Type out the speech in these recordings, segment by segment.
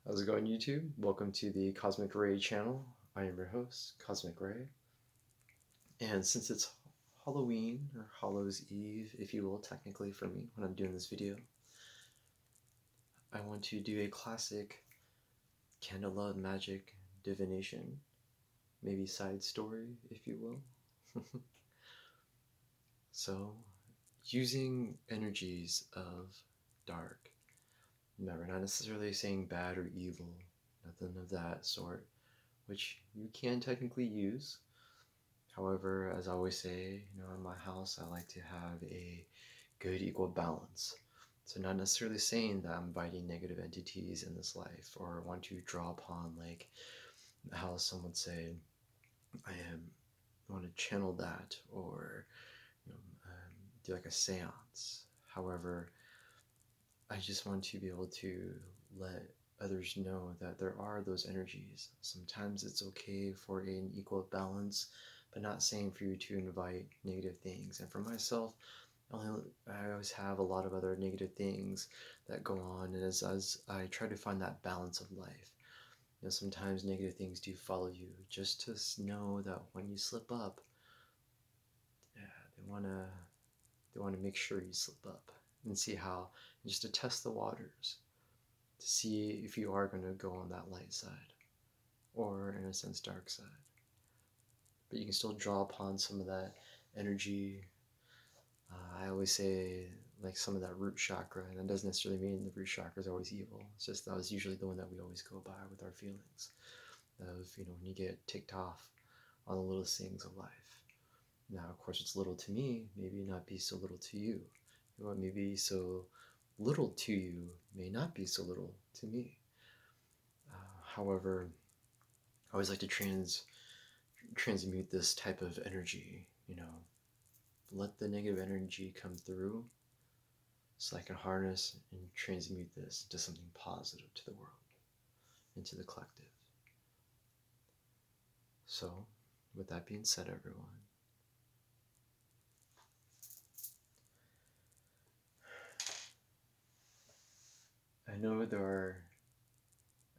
How's it going, YouTube? Welcome to the Cosmic Ray channel. I am your host, Cosmic Ray. And since it's Halloween, or Hallows Eve, if you will, technically for me, when I'm doing this video, I want to do a classic Candle Love Magic Divination, maybe side story, if you will. So, using energies of dark. Remember, not necessarily saying bad or evil, nothing of that sort, which you can technically use. However, as I always say, in my house, I like to have a good equal balance. So not necessarily saying that I'm inviting negative entities in this life or want to draw upon like how some would say I am want to channel that or you know, do like a seance. However, I just want to be able to let others know that there are those energies. Sometimes it's okay for an equal balance, but not saying for you to invite negative things. And for myself, I always have a lot of other negative things that go on, and as I try to find that balance of life, sometimes negative things do follow you. Just to know that when you slip up, yeah, they wanna make sure you slip up and see how, and just to test the waters, to see if you are going to go on that light side or, in a sense, dark side. But you can still draw upon some of that energy. I always say, like, some of that root chakra, and that doesn't necessarily mean the root chakra is always evil. It's just that was usually the one that we always go by with our feelings of, when you get ticked off on the littlest things of life. Now, of course, it's little to me, maybe not be so little to you. What may be so little to you may not be so little to me. However, I always like to transmute this type of energy, let the negative energy come through so I can harness and transmute this into something positive to the world, into the collective. So, with that being said, everyone, I know there are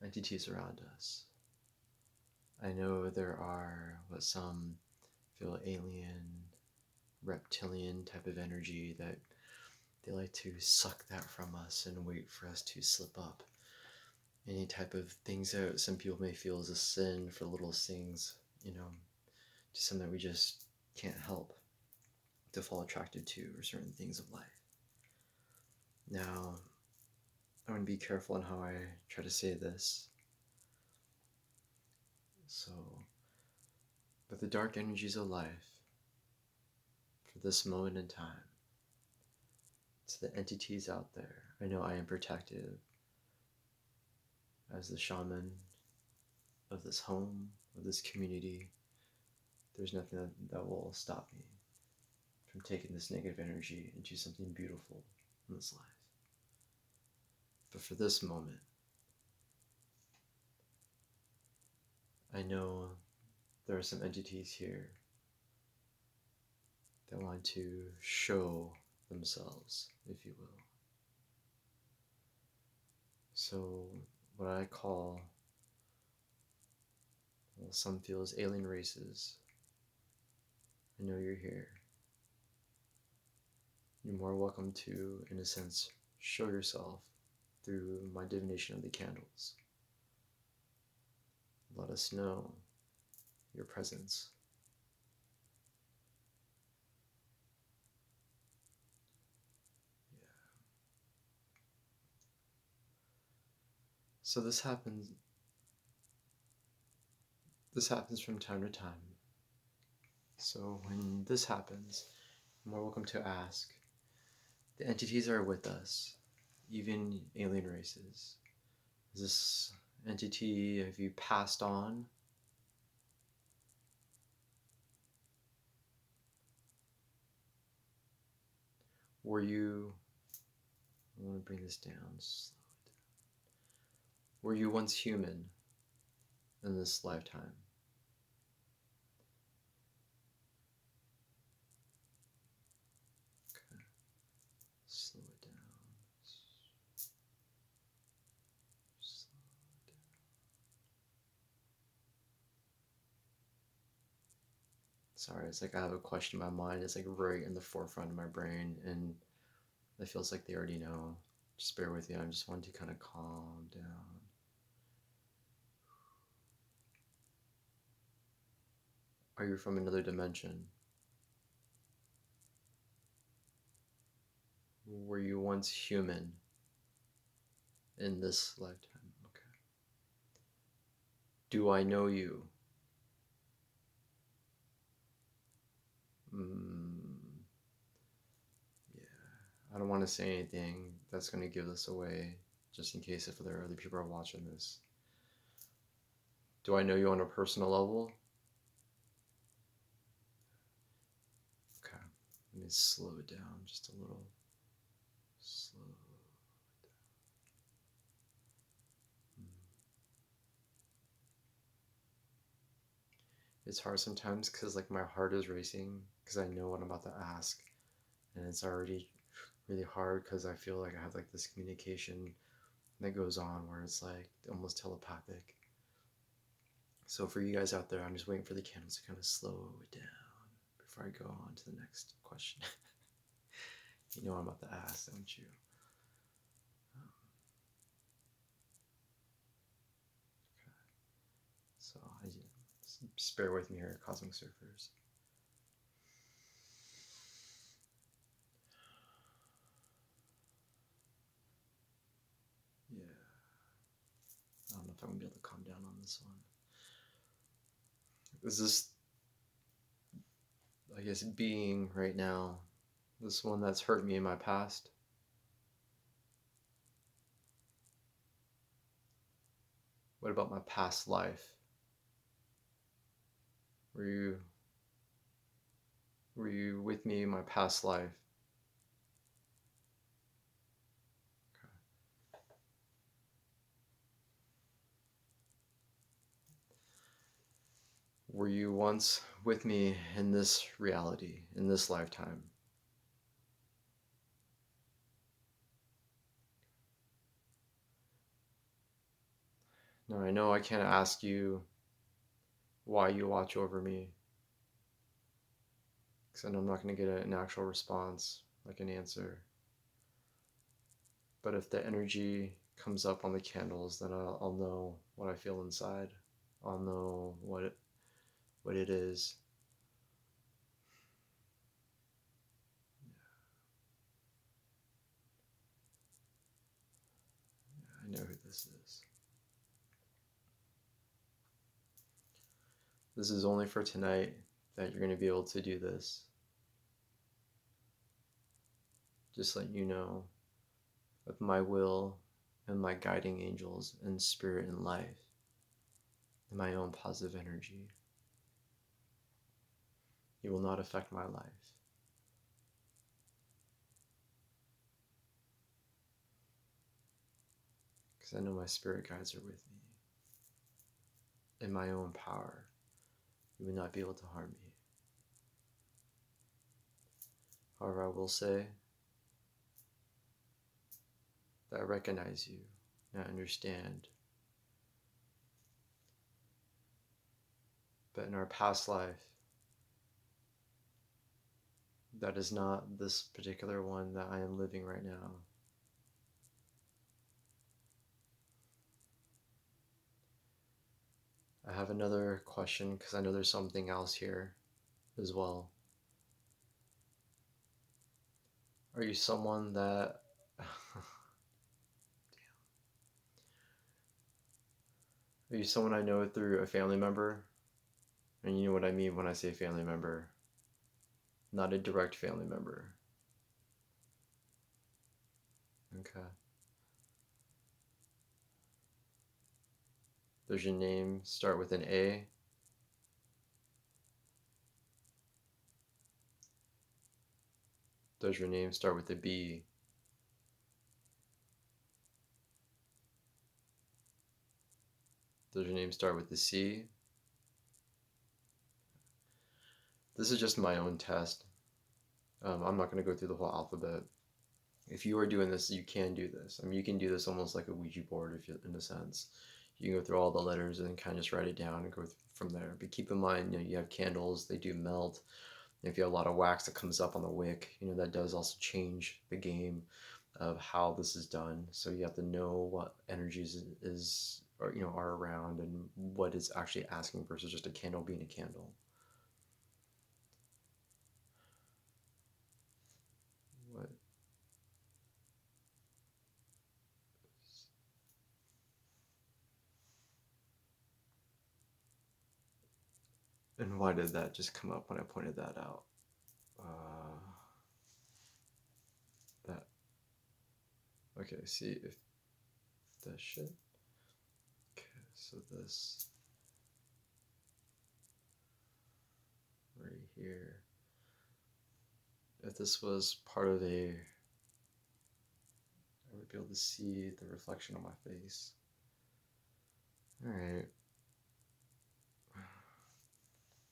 entities around us. I know there are what some feel alien, reptilian type of energy that they like to suck that from us and wait for us to slip up. Any type of things that some people may feel is a sin for little things, just something that we just can't help to fall attracted to, or certain things of life. Now, I want to be careful in how I try to say this. So, but the dark energies of life, for this moment in time, to the entities out there, I know I am protected as the shaman of this home, of this community. There's nothing that will stop me from taking this negative energy into something beautiful in this life. But for this moment, I know there are some entities here that want to show themselves, if you will. So what I call, well, some feel as alien races, I know you're here. You're more welcome to, in a sense, show yourself through my divination of the candles. Let us know your presence. Yeah. So this happens from time to time. So when this happens, you're more welcome to ask. The entities are with us, even alien races. Is this entity, have you passed on? Were you, I want to bring this down, slow it down. Were you once human in this lifetime? Okay, slow it down. Slow. Sorry, it's like I have a question in my mind. It's like right in the forefront of my brain, and it feels like they already know. Just bear with me. I just want to kind of calm down. Are you from another dimension? Were you once human in this lifetime? Okay. Do I know you? Mm, yeah. I don't want to say anything that's going to give this away, just in case if there are other people are watching this. Do I know you on a personal level? Okay. Let me slow it down just a little. Slow. It's hard sometimes because like my heart is racing because I know what I'm about to ask, and it's already really hard because I feel like I have like this communication that goes on where it's like almost telepathic. So for you guys out there, I'm just waiting for the candles to kind of slow it down before I go on to the next question. You know what I'm about to ask, don't you? Um, okay. So just bear with me here, Cosmic Surfers. Yeah. I don't know if I'm gonna be able to calm down on this one. Is this, I guess, being right now, this one that's hurt me in my past? What about my past life? Were you were you with me in my past life? Okay. Were you once with me in this reality, in this lifetime? Now I know I can't ask you why you watch over me, because I know I'm not going to get an actual response, like an answer. But if the energy comes up on the candles, then I'll know what I feel inside. I'll know what it is. I know who this is. This is only for tonight that you're going to be able to do this. Just let you know, with my will and my guiding angels and spirit and life and my own positive energy, it will not affect my life. Because I know my spirit guides are with me. In my own power, you would not be able to harm me. However, I will say that I recognize you and I understand. But in our past life, that is not this particular one that I am living right now. I have another question because I know there's something else here as well. Are you someone that are you someone I know through a family member? And you know what I mean when I say family member. Not a direct family member. Okay. Does your name start with an A? Does your name start with a B? Does your name start with a C? This is just my own test. I'm not going to go through the whole alphabet. If you are doing this, you can do this. I mean, you can do this almost like a Ouija board, if you, in a sense. You can go through all the letters and kind of just write it down and go from there. But keep in mind, you have candles; they do melt. If you have a lot of wax that comes up on the wick, that does also change the game of how this is done. So you have to know what energies is or are around and what it's actually asking versus just a candle being a candle. What? And why did that just come up when I pointed that out? That okay. See if that shit. Okay, so this right here. If this was part of I would be able to see the reflection on my face. All right.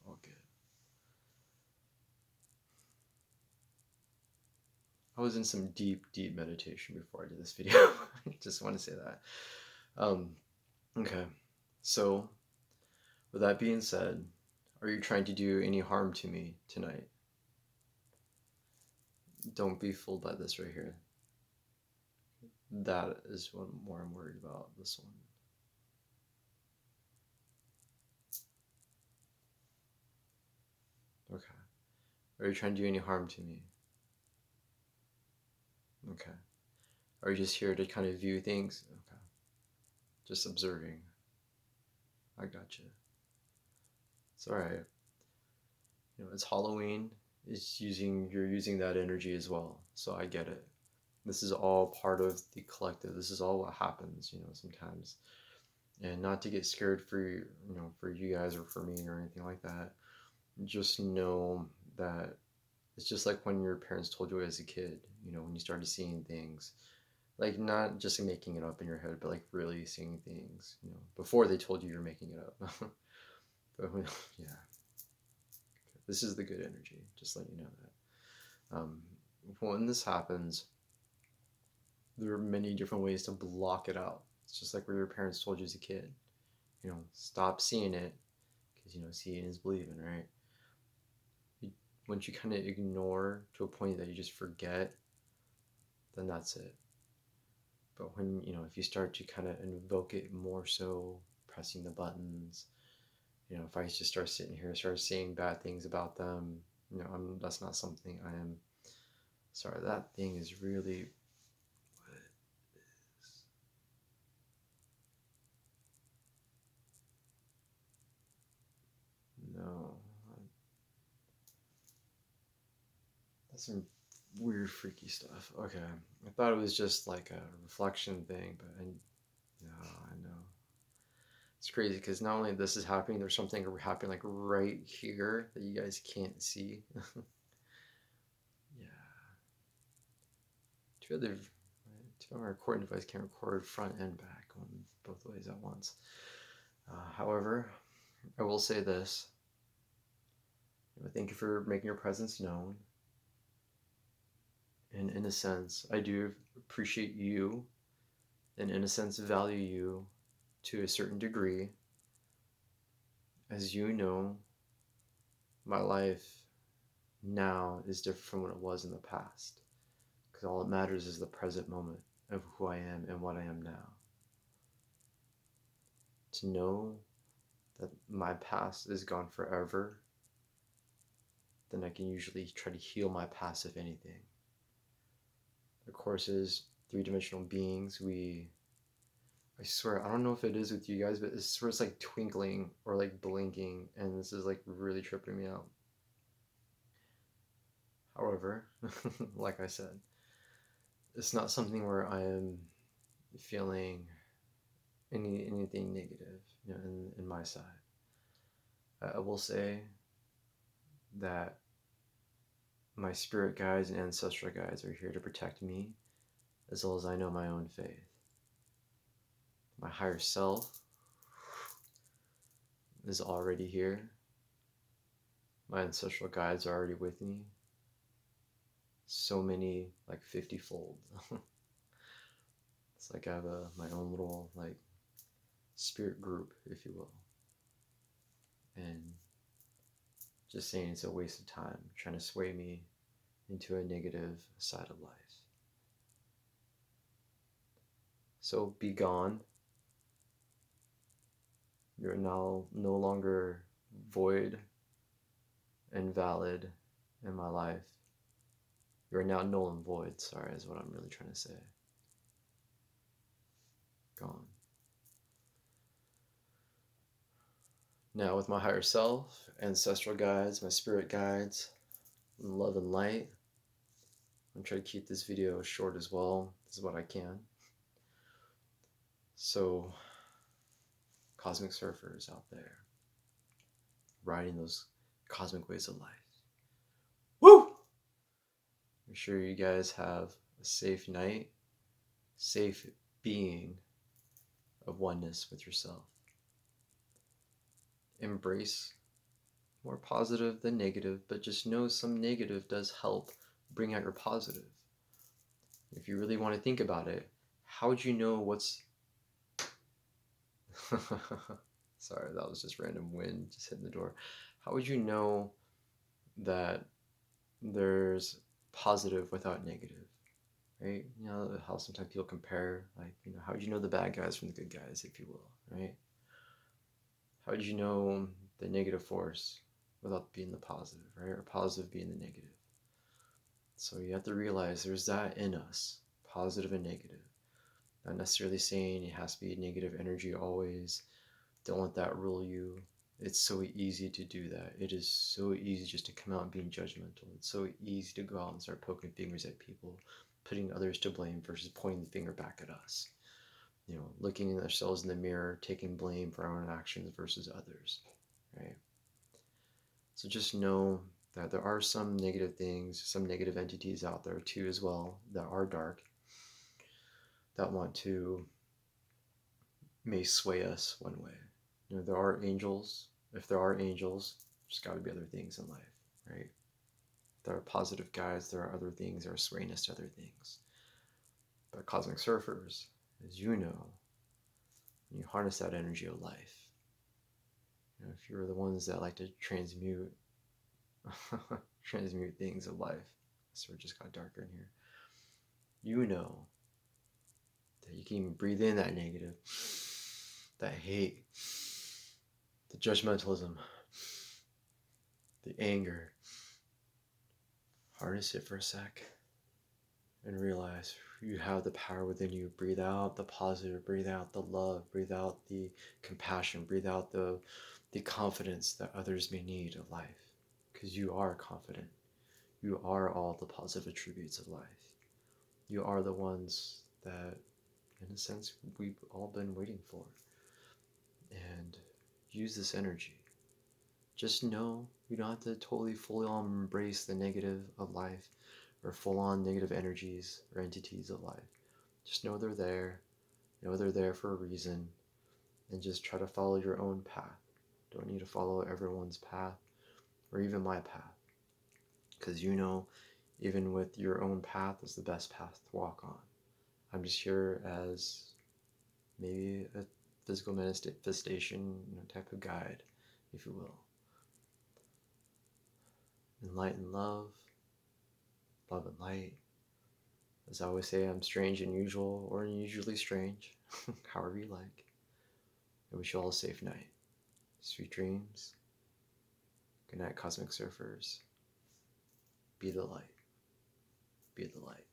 All good. I was in some deep, deep meditation before I did this video. I just want to say that. Okay. So, with that being said, are you trying to do any harm to me tonight? Don't be fooled by this right here. That is what more I'm worried about. This one. Okay. Are you trying to do any harm to me? Okay. Are you just here to kind of view things? Okay. Just observing. I got you. It's all right. It's Halloween. You're using that energy as well. So I get it. This is all part of the collective. This is all what happens, sometimes. And not to get scared for for you guys or for me or anything like that. Just know that it's just like when your parents told you as a kid, when you started seeing things. Like not just making it up in your head, but like really seeing things, before they told you you're making it up. But yeah, this is the good energy. Just let you know that. When this happens, there are many different ways to block it out. It's just like what your parents told you as a kid. Stop seeing it because seeing is believing, right? Once you kind of ignore to a point that you just forget, then that's it. But when if you start to kind of invoke it more so, pressing the buttons, if I just start sitting here, start saying bad things about them, that's not something I am. Sorry, that thing is really what it is. No, that's some weird, freaky stuff. Okay, I thought it was just like a reflection thing, but no, I know. It's crazy because not only this is happening, there's something happening like right here that you guys can't see. Yeah. Too bad my recording device can't record front and back on both ways at once. However, I will say this. Thank you for making your presence known. And in a sense, I do appreciate you and in a sense value you to a certain degree. As you know, my life now is different from what it was in the past. Because all that matters is the present moment of who I am and what I am now. To know that my past is gone forever, then I can usually try to heal my past, if anything. Of course, as three-dimensional beings, I swear, I don't know if it is with you guys, but it's sort of like twinkling or like blinking, and this is like really tripping me out. However, like I said, it's not something where I am feeling anything negative, in my side. I will say that my spirit guides and ancestral guides are here to protect me, as well as I know my own faith. My higher self is already here. My ancestral guides are already with me. So many, like 50-fold. It's like I have my own little like spirit group, if you will. And just saying it's a waste of time trying to sway me into a negative side of life. So be gone. You're now no longer void and valid in my life. You are now null and void, sorry, is what I'm really trying to say. Gone. Now, with my higher self, ancestral guides, my spirit guides, and love and light, I'm going to try to keep this video short as well. This is what I can. So, cosmic surfers out there, riding those cosmic waves of life. Woo! Make sure you guys have a safe night, safe being of oneness with yourself. Embrace more positive than negative, but just know some negative does help bring out your positive. If you really want to think about it, how would you know what's... Sorry, that was just random wind just hitting the door. How would you know that there's positive without negative? Right? You know how sometimes people compare, like, you know, how would you know the bad guys from the good guys, if you will, right? How would you know the negative force without being the positive, right? Or positive being the negative? So you have to realize there's that in us, positive and negative. Not necessarily saying it has to be negative energy always. Don't let that rule you. It's so easy to do that. It is so easy just to come out being judgmental. It's so easy to go out and start poking fingers at people, putting others to blame versus pointing the finger back at us. You know, looking at ourselves in the mirror, taking blame for our own actions versus others, right? So just know that there are some negative things, some negative entities out there too as well that are dark, that want to may sway us one way. You know, there are angels. If there are angels, there's got to be other things in life, right? If there are positive guides, there are other things that are swaying us to other things. But cosmic surfers, as you know, when you harness that energy of life, you know, if you're the ones that like to transmute transmute things of life, so it just got darker in here. You know that you can even breathe in that negative, that hate, the judgmentalism, the anger. Harness it for a sec and realize you have the power within you. Breathe out the positive, breathe out the love, breathe out the compassion, breathe out the confidence that others may need of life. Because you are confident. You are all the positive attributes of life. You are the ones that, in a sense, we've all been waiting for. And use this energy. Just know you don't have to totally fully on embrace the negative of life or full on negative energies or entities of life. Just know they're there. Know they're there for a reason. And just try to follow your own path. Don't need to follow everyone's path or even my path. Because you know, even with your own path is the best path to walk on. I'm just here as maybe a physical manifestation, you know, type of guide, if you will. Enlighten love, love and light. As I always say, I'm strange and unusual, or unusually strange, however you like. I wish you all a safe night. Sweet dreams. Good night, cosmic surfers. Be the light. Be the light.